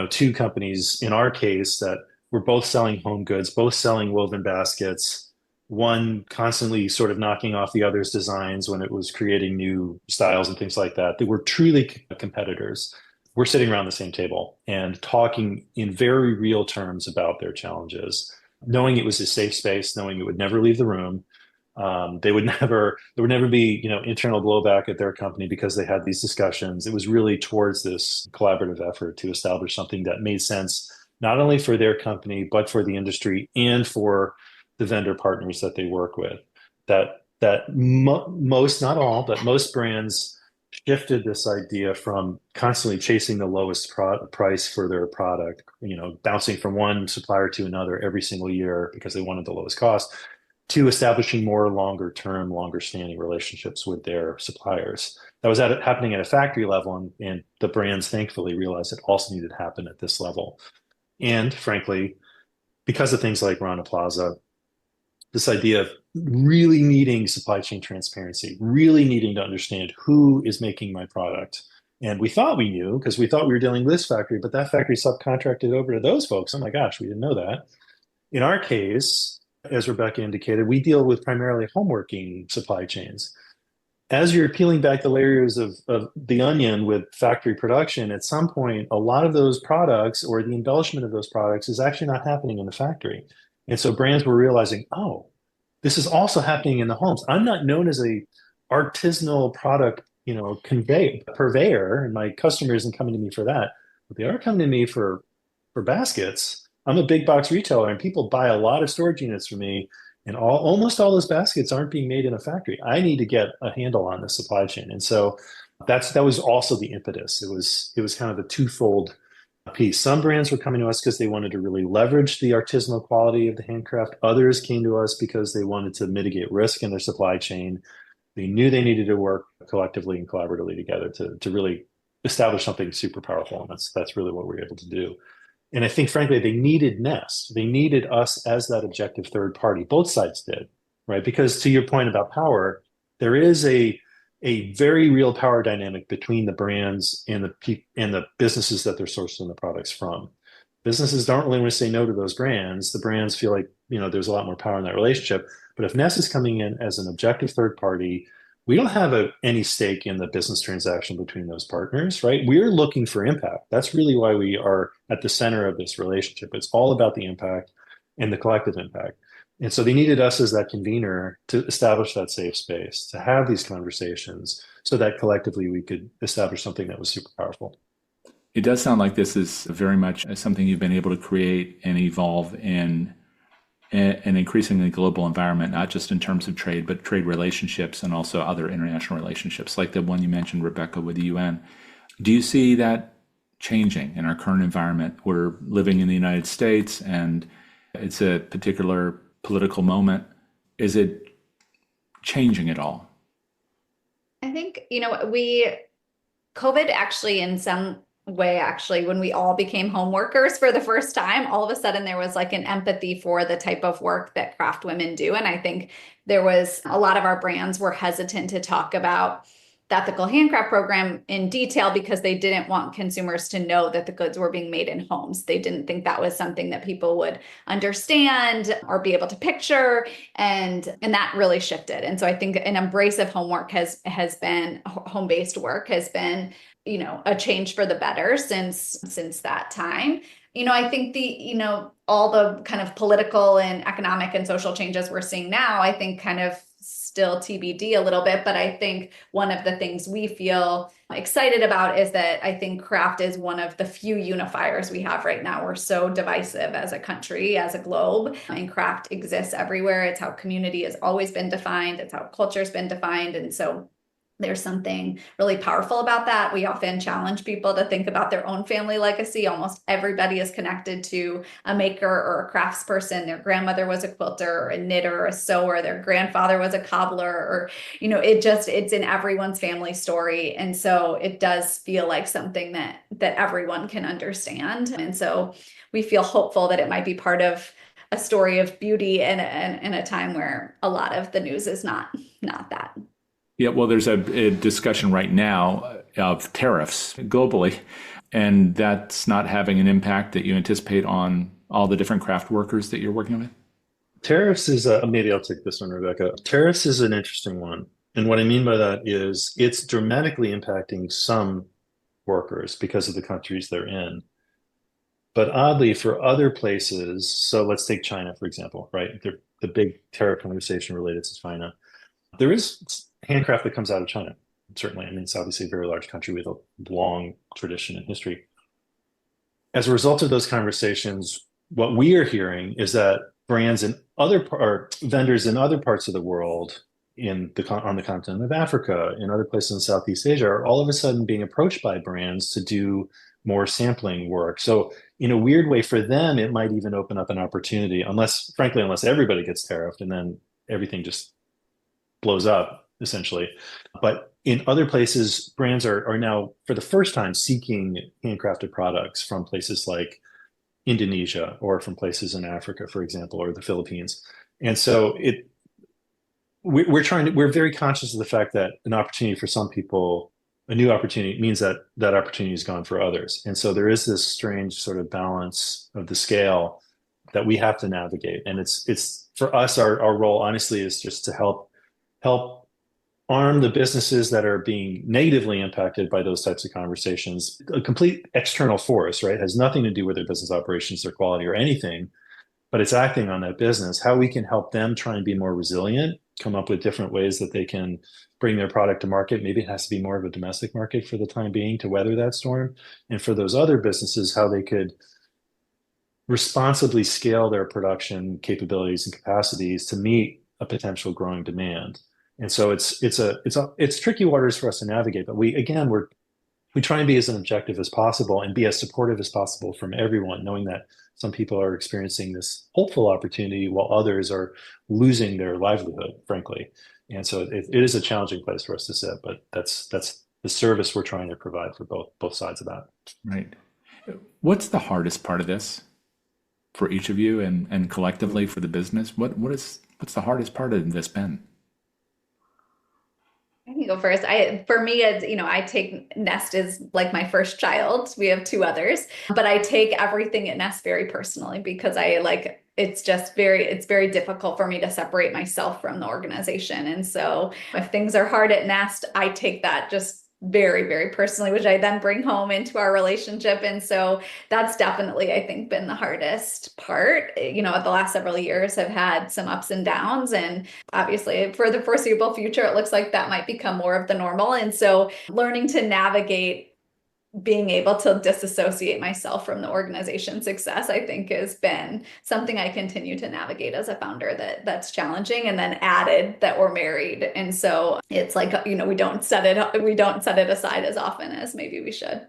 two companies in our case that were both selling home goods, both selling woven baskets, one constantly sort of knocking off the other's designs when it was creating new styles and things like that. They were truly competitors. We're sitting around the same table and talking in very real terms about their challenges, knowing it was a safe space, knowing it would never leave the room. There would never be, internal blowback at their company because they had these discussions. It was really towards this collaborative effort to establish something that made sense, not only for their company, but for the industry and for the vendor partners that they work with. Most, not all, but most brands shifted this idea from constantly chasing the lowest price for their product, bouncing from one supplier to another every single year because they wanted the lowest cost, to establishing more longer-term, longer-standing relationships with their suppliers. That was happening at a factory level, and the brands thankfully realized it also needed to happen at this level. And frankly, because of things like Rana Plaza, this idea of really needing supply chain transparency, really needing to understand who is making my product. And we thought we knew because we thought we were dealing with this factory, but that factory subcontracted over to those folks. Oh my gosh, we didn't know that. In our case, as Rebecca indicated, we deal with primarily homeworking supply chains. As you're peeling back the layers of the onion with factory production, at some point, a lot of those products or the embellishment of those products is actually not happening in the factory. And so brands were realizing, oh, this is also happening in the homes. I'm not known as a artisanal product, purveyor, and my customer isn't coming to me for that. But they are coming to me for baskets. I'm a big box retailer, and people buy a lot of storage units from me, and almost all those baskets aren't being made in a factory. I need to get a handle on the supply chain. And so that was also the impetus. It was kind of a twofold piece. Some brands were coming to us because they wanted to really leverage the artisanal quality of the handcraft. Others came to us because they wanted to mitigate risk in their supply chain. They knew they needed to work collectively and collaboratively together to really establish something super powerful. And that's really what we were able to do. And I think, frankly, they needed Nest. They needed us as that objective third party. Both sides did, right? Because to your point about power, there is a very real power dynamic between the brands and the businesses that they're sourcing the products from. Businesses don't really want to say no to those brands. The brands feel like, there's a lot more power in that relationship. But if Nest is coming in as an objective third party, we don't have any stake in the business transaction between those partners, right? We're looking for impact. That's really why we are at the center of this relationship. It's all about the impact and the collective impact. And so they needed us as that convener to establish that safe space, to have these conversations so that collectively we could establish something that was super powerful. It does sound like this is very much something you've been able to create and evolve in an increasingly global environment, not just in terms of trade, but trade relationships and also other international relationships, like the one you mentioned, Rebecca, with the UN. Do you see that changing in our current environment? We're living in the United States and it's a particular political moment. Is it changing at all? I think, COVID actually, in some way, actually, when we all became home workers for the first time, all of a sudden there was like an empathy for the type of work that craft women do. And I think there was a lot of our brands were hesitant to talk about the ethical handcraft program in detail because they didn't want consumers to know that the goods were being made in homes. They didn't think that was something that people would understand or be able to picture. And that really shifted. And so I think an embrace of homework has been home-based work has been, a change for the better since that time. I think all the kind of political and economic and social changes we're seeing now, I think kind of still TBD a little bit, but I think one of the things we feel excited about is that I think craft is one of the few unifiers we have right now. We're so divisive as a country, as a globe, and craft exists everywhere. It's how community has always been defined. It's how culture's been defined. And so there's something really powerful about that. We often challenge people to think about their own family legacy. Almost everybody is connected to a maker or a craftsperson. Their grandmother was a quilter or a knitter or a sewer. Their grandfather was a cobbler, or, it's in everyone's family story. And so it does feel like something that everyone can understand. And so we feel hopeful that it might be part of a story of beauty in a time where a lot of the news is not that. Yeah, well, there's a discussion right now of tariffs globally, and that's not having an impact that you anticipate on all the different craft workers that you're working with? Tariffs is maybe I'll take this one, Rebecca. Tariffs is an interesting one. And what I mean by that is it's dramatically impacting some workers because of the countries they're in. But oddly, for other places, so let's take China, for example, right? The big tariff conversation related to China. There is handcraft that comes out of China, certainly. I mean, it's obviously a very large country with a long tradition and history. As a result of those conversations, what we are hearing is that brands in vendors in other parts of the world, on the continent of Africa, in other places in Southeast Asia, are all of a sudden being approached by brands to do more sampling work. So in a weird way for them, it might even open up an opportunity, unless everybody gets tariffed and then everything just blows up, essentially. But in other places, brands are now, for the first time, seeking handcrafted products from places like Indonesia or from places in Africa, for example, or the Philippines. And so we're very conscious of the fact that an opportunity for some people, a new opportunity, means that opportunity is gone for others. And so there is this strange sort of balance of the scale that we have to navigate. And it's for us, our role, honestly, is just to help arm the businesses that are being negatively impacted by those types of conversations. A complete external force, right? Has nothing to do with their business operations, their quality, or anything, but it's acting on that business. How we can help them try and be more resilient, come up with different ways that they can bring their product to market. Maybe it has to be more of a domestic market for the time being to weather that storm. And for those other businesses, how they could responsibly scale their production capabilities and capacities to meet a potential growing demand. And so it's tricky waters for us to navigate, but we try and be as objective as possible and be as supportive as possible from everyone, knowing that some people are experiencing this hopeful opportunity while others are losing their livelihood, frankly. And so it is a challenging place for us to sit, but that's the service we're trying to provide for both sides of that. Right. What's the hardest part of this for each of you and collectively for the business? What's the hardest part of this been? I can go first. For me, it's, I take Nest as like my first child. We have two others, but I take everything at Nest very personally because it's very difficult for me to separate myself from the organization. And so if things are hard at Nest, I take that just very, very personally, which I then bring home into our relationship. And so that's definitely, I think, been the hardest part. The last several years have had some ups and downs. And obviously for the foreseeable future, it looks like that might become more of the normal. And so learning to navigate being able to disassociate myself from the organization's success, I think has been something I continue to navigate as a founder that's challenging. And then added that we're married. And so it's like, we don't set it aside as often as maybe we should.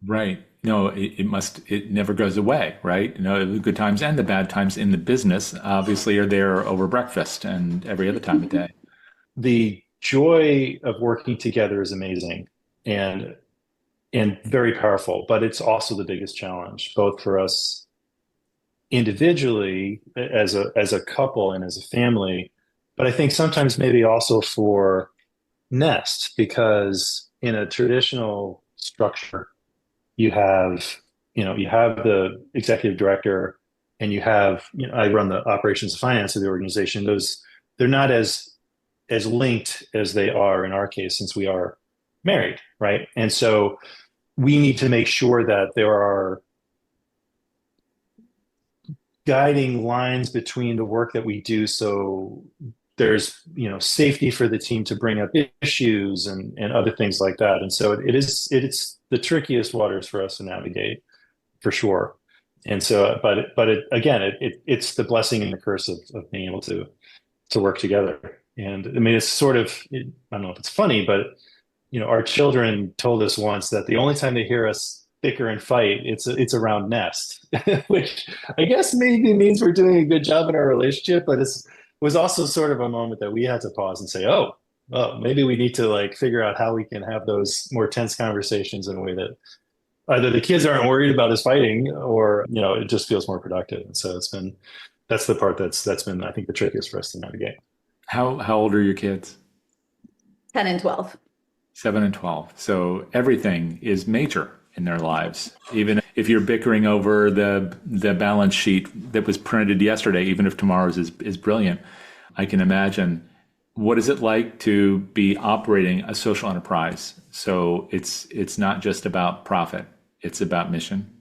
Right. No, it never goes away, right? The good times and the bad times in the business obviously are there over breakfast and every other time of day. The joy of working together is amazing and very powerful, but it's also the biggest challenge, both for us individually as a couple and as a family, but I think sometimes maybe also for Nest, because in a traditional structure, you have the executive director and I run the operations and finance of the organization. They're not as linked as they are in our case, since we are married, right? And so we need to make sure that there are guiding lines between the work that we do, so there's safety for the team to bring up issues and other things like that. And so it's the trickiest waters for us to navigate, for sure. And so it's the blessing and the curse of being able to work together. And I mean, it's sort of, I don't know if it's funny, but our children told us once that the only time they hear us bicker and fight, it's around Nest, which I guess maybe means we're doing a good job in our relationship, but it was also sort of a moment that we had to pause and say, oh, maybe we need to like figure out how we can have those more tense conversations in a way that either the kids aren't worried about us fighting, or it just feels more productive. And so that's the part that's been, I think, the trickiest for us to navigate. How old are your kids? 10 and 12. 7 and 12. So everything is major in their lives. Even if you're bickering over the balance sheet that was printed yesterday, even if tomorrow's is brilliant, I can imagine, what is it like to be operating a social enterprise? So it's not just about profit, it's about mission.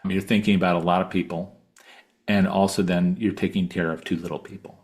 You're thinking about a lot of people, and also then you're taking care of too little people.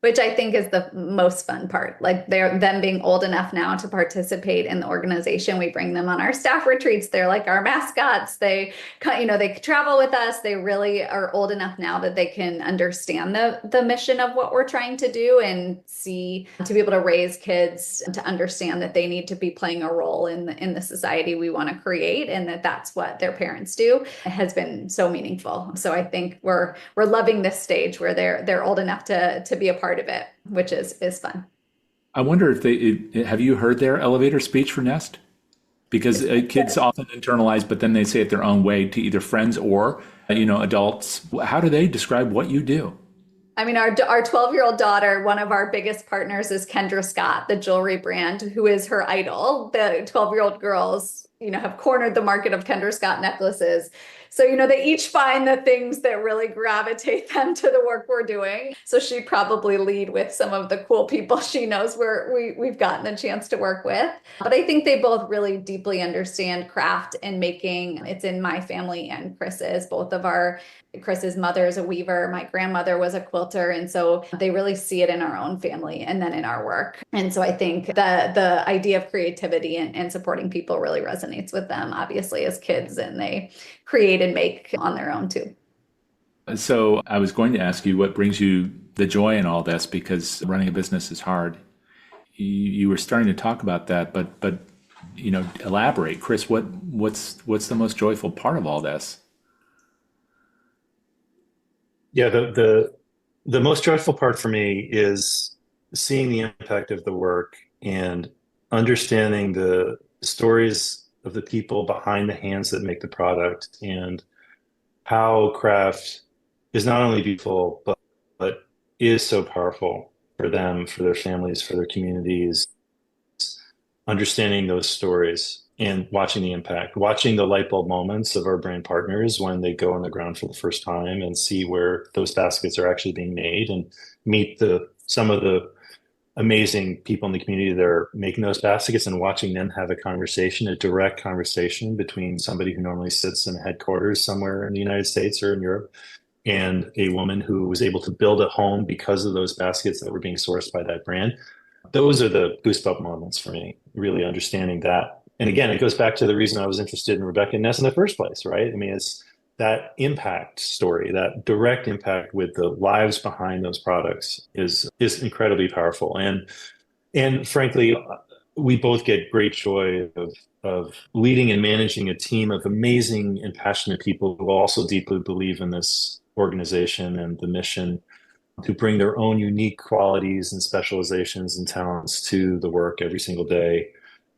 Which I think is the most fun part. Like them being old enough now to participate in the organization. We bring them on our staff retreats. They're like our mascots. They travel with us. They really are old enough now that they can understand the mission of what we're trying to do, and to be able to raise kids to understand that they need to be playing a role in the society we want to create, and that's what their parents do. It has been so meaningful. So I think we're loving this stage where they're old enough to be a part of it, which is fun. I wonder if have you heard their elevator speech for Nest? Because kids often internalize, but then they say it their own way to either friends or, adults. How do they describe what you do? I mean, our 12-year-old daughter, one of our biggest partners is Kendra Scott, the jewelry brand, who is her idol. The 12-year-old girls, have cornered the market of Kendra Scott necklaces. So, they each find the things that really gravitate them to the work we're doing. So she'd probably lead with some of the cool people she knows we've gotten the chance to work with. But I think they both really deeply understand craft and making. It's in my family and Chris's. Chris's mother is a weaver. My grandmother was a quilter. And so they really see it in our own family and then in our work. And so I think the idea of creativity and supporting people really resonates with them, obviously, as kids, and they create and make on their own too. So I was going to ask you what brings you the joy in all this, because running a business is hard. You were starting to talk about that, but elaborate. Chris, what's the most joyful part of all this? Yeah, the most joyful part for me is seeing the impact of the work and understanding the stories of the people behind the hands that make the product, and how craft is not only beautiful, but is so powerful for them, for their families, for their communities. Understanding those stories and watching the impact, watching the light bulb moments of our brand partners when they go on the ground for the first time and see where those baskets are actually being made, and meet some of the amazing people in the community that are making those baskets, and watching them have a direct conversation between somebody who normally sits in headquarters somewhere in the United States or in Europe, and a woman who was able to build a home because of those baskets that were being sourced by that brand. those are the goosebump moments for me, really understanding that. And again, it goes back to the reason I was interested in Rebecca and Ness in the first place, right? I mean, it's that impact story, that direct impact with the lives behind those products is incredibly powerful. And frankly, we both get great joy of leading and managing a team of amazing and passionate people who also deeply believe in this organization and the mission, to bring their own unique qualities and specializations and talents to the work every single day,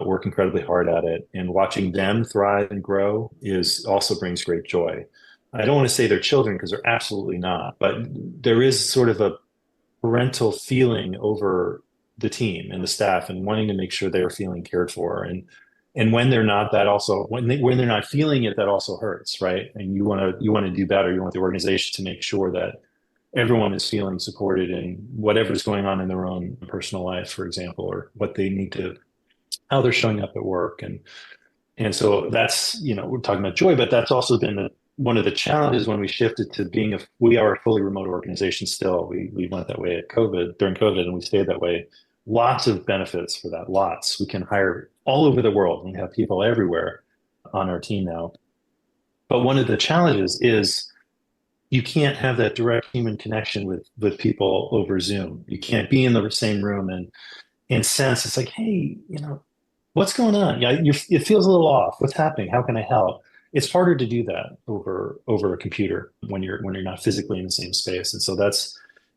work incredibly hard at it. And watching them thrive and grow is also brings great joy. I don't want to say they're children because they're absolutely not, but there is sort of a parental feeling over the team and the staff and wanting to make sure they're feeling cared for. And when they're not, that also when they're not feeling it, that also hurts, right? And you want to do better. You want the organization to make sure that everyone is feeling supported in whatever's going on in their own personal life, for example, or what they need to, how they're showing up at work. And so that's, we're talking about joy, but that's also been one of the challenges when we shifted to we are a fully remote organization still. We went that way during COVID, and we stayed that way. Lots of benefits for that, lots. We can hire all over the world and have people everywhere on our team now. But one of the challenges is you can't have that direct human connection with people over Zoom. You can't be in the same room and sense it's like, hey, what's going on? Yeah, it feels a little off. What's happening? How can I help? It's harder to do that over a computer when you're not physically in the same space. And so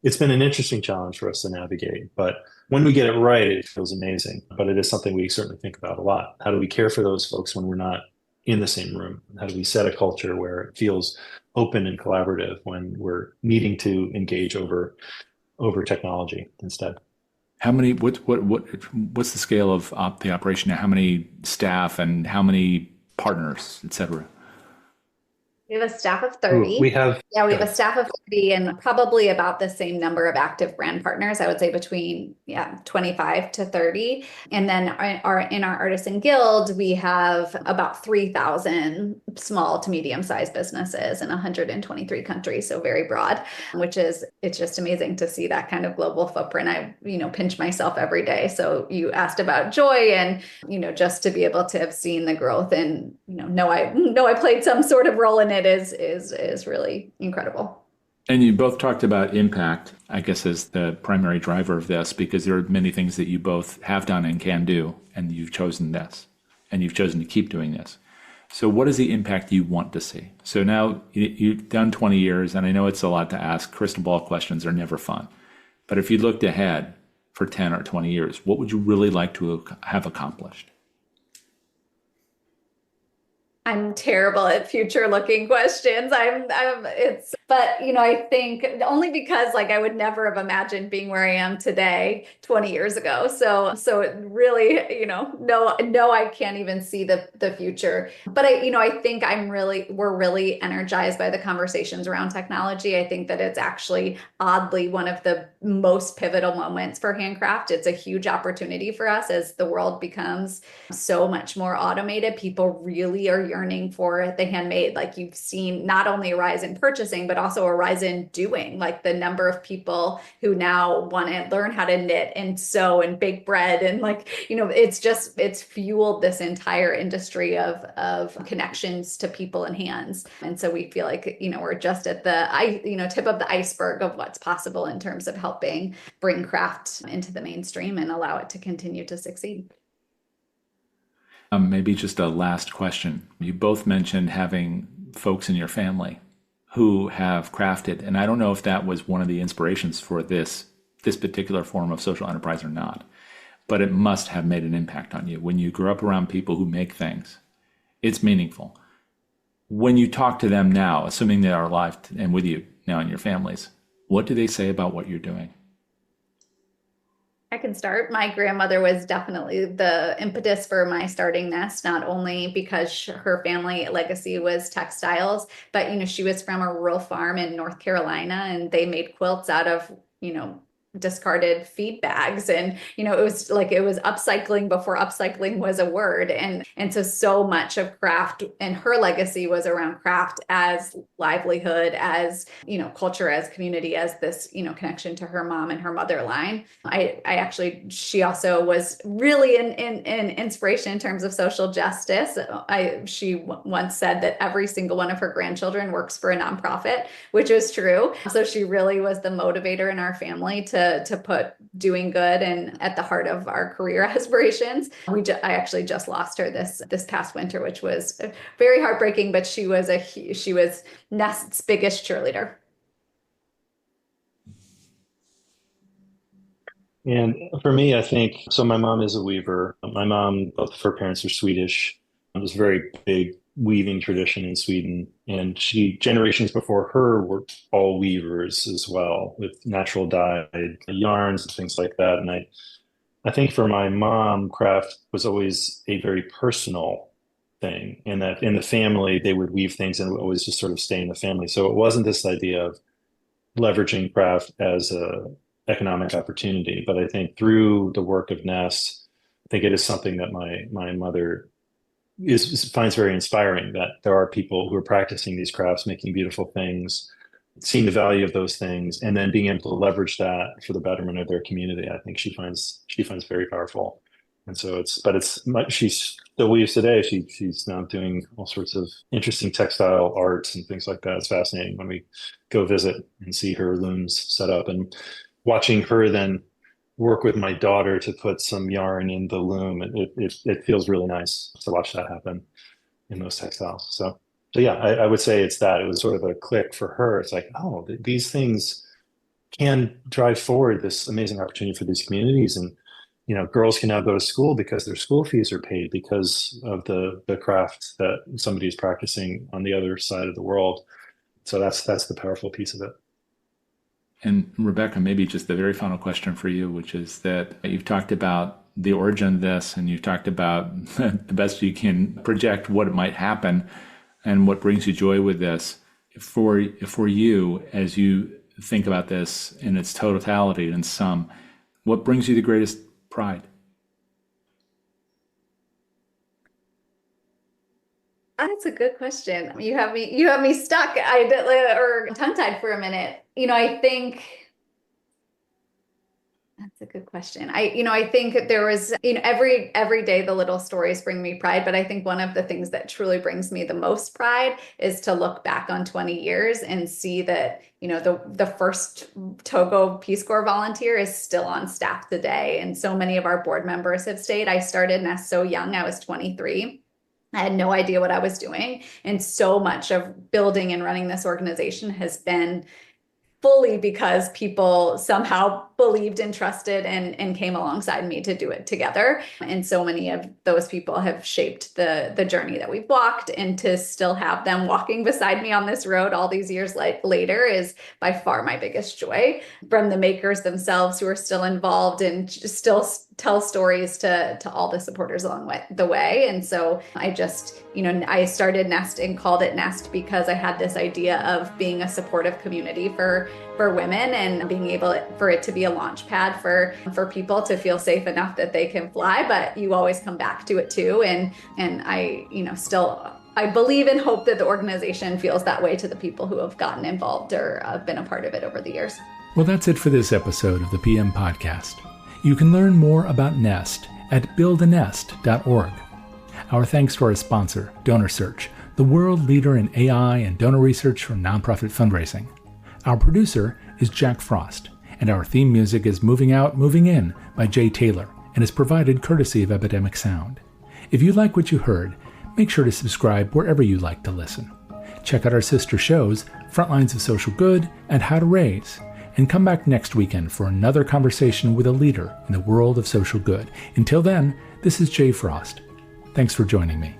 it's been an interesting challenge for us to navigate. But when we get it right, it feels amazing. But it is something we certainly think about a lot. How do we care for those folks when we're not in the same room? How do we set a culture where it feels open and collaborative when we're needing to engage over technology instead? What's the scale of the operation now? How many staff and how many partners, et cetera? We have a staff of 30. We have a staff of 30 and probably about the same number of active brand partners. I would say between 25 to 30. And then in our artisan guild, we have about 3,000 small to medium-sized businesses in 123 countries. So very broad, it's just amazing to see that kind of global footprint. I, pinch myself every day. So you asked about joy and, just to be able to have seen the growth and, know I played some sort of role in it is really incredible. And you both talked about impact, I guess, as the primary driver of this, because there are many things that you both have done and can do, and you've chosen this, and you've chosen to keep doing this. So what is the impact you want to see? So now you've done 20 years, and I know it's a lot to ask. Crystal ball questions are never fun. But if you looked ahead for 10 or 20 years, what would you really like to have accomplished? I'm terrible at future looking questions. But I think only because I would never have imagined being where I am today 20 years ago. So it really, no, I can't even see the future. But I think we're really energized by the conversations around technology. I think that it's actually oddly one of the most pivotal moments for handcraft. It's a huge opportunity for us as the world becomes so much more automated. People really are yearning for the handmade. You've seen not only a rise in purchasing, but also a rise in doing. The number of people who now want to learn how to knit and sew and bake bread and it's fueled this entire industry of connections to people and hands. And so we feel we're just at the tip of the iceberg of what's possible in terms of helping bring craft into the mainstream and allow it to continue to succeed. Maybe just a last question. You both mentioned having folks in your family who have crafted, and I don't know if that was one of the inspirations for this particular form of social enterprise or not, but it must have made an impact on you. When you grew up around people who make things, it's meaningful. When you talk to them now, assuming they are alive and with you now in your families, what do they say about what you're doing? I can start. My grandmother was definitely the impetus for my starting Nest, not only because her family legacy was textiles, but, she was from a rural farm in North Carolina and they made quilts out of, discarded feed bags. And, it was upcycling before upcycling was a word. And so much of craft and her legacy was around craft as livelihood, as, culture, as community, as this, connection to her mom and her mother line. She also was really an inspiration in terms of social justice. She once said that every single one of her grandchildren works for a nonprofit, which is true. So she really was the motivator in our family to put doing good and at the heart of our career aspirations. I actually just lost her this past winter, which was very heartbreaking, but she was Nest's biggest cheerleader. And for me, I think, so my mom is a weaver. My mom, both of her parents are Swedish. There's a very big weaving tradition in Sweden. And generations before her, were all weavers as well, with natural dyed yarns and things like that. And I think for my mom, craft was always a very personal thing, in that in the family, they would weave things and it would always just sort of stay in the family. So it wasn't this idea of leveraging craft as a economic opportunity. But I think through the work of Nest, I think it is something that my mother finds very inspiring, that there are people who are practicing these crafts, making beautiful things, seeing the value of those things, and then being able to leverage that for the betterment of their community. I think she finds very powerful. And so she still weaves today. She's now doing all sorts of interesting textile arts and things like that. It's fascinating when we go visit and see her looms set up, and watching her then work with my daughter to put some yarn in the loom. It feels really nice to watch that happen in those textiles. So yeah, I would say it's that. It was sort of a click for her. It's like, oh, these things can drive forward this amazing opportunity for these communities. And, girls can now go to school because their school fees are paid because of the craft that somebody is practicing on the other side of the world. So that's the powerful piece of it. And Rebecca, maybe just the very final question for you, which is that you've talked about the origin of this, and you've talked about the best you can project what might happen and what brings you joy with this. For you, as you think about this in its totality and sum, what brings you the greatest pride? That's a good question. You have me stuck. Or tongue-tied for a minute. I think that's a good question. I think that there was, every day the little stories bring me pride, but I think one of the things that truly brings me the most pride is to look back on 20 years and see that, the first Togo Peace Corps volunteer is still on staff today. And so many of our board members have stayed. I started Nest so young, I was 23. I had no idea what I was doing. And so much of building and running this organization has been fully because people somehow believed and trusted and came alongside me to do it together. And so many of those people have shaped the journey that we've walked, and to still have them walking beside me on this road all these years later is by far my biggest joy. From the makers themselves who are still involved and still tell stories to all the supporters along the way. And so I just, I started Nest and called it Nest because I had this idea of being a supportive community for women, and being able for it to be a launch pad for people to feel safe enough that they can fly, but you always come back to it too. And I, I believe and hope that the organization feels that way to the people who have gotten involved or have been a part of it over the years. Well, that's it for this episode of the PM Podcast. You can learn more about Nest at buildanest.org. Our thanks to our sponsor, DonorSearch, the world leader in AI and donor research for nonprofit fundraising. Our producer is Jack Frost, and our theme music is Moving Out, Moving In by Jay Taylor, and is provided courtesy of Epidemic Sound. If you like what you heard, make sure to subscribe wherever you like to listen. Check out our sister shows, Frontlines of Social Good and How to Raise, and come back next weekend for another conversation with a leader in the world of social good. Until then, this is Jay Frost. Thanks for joining me.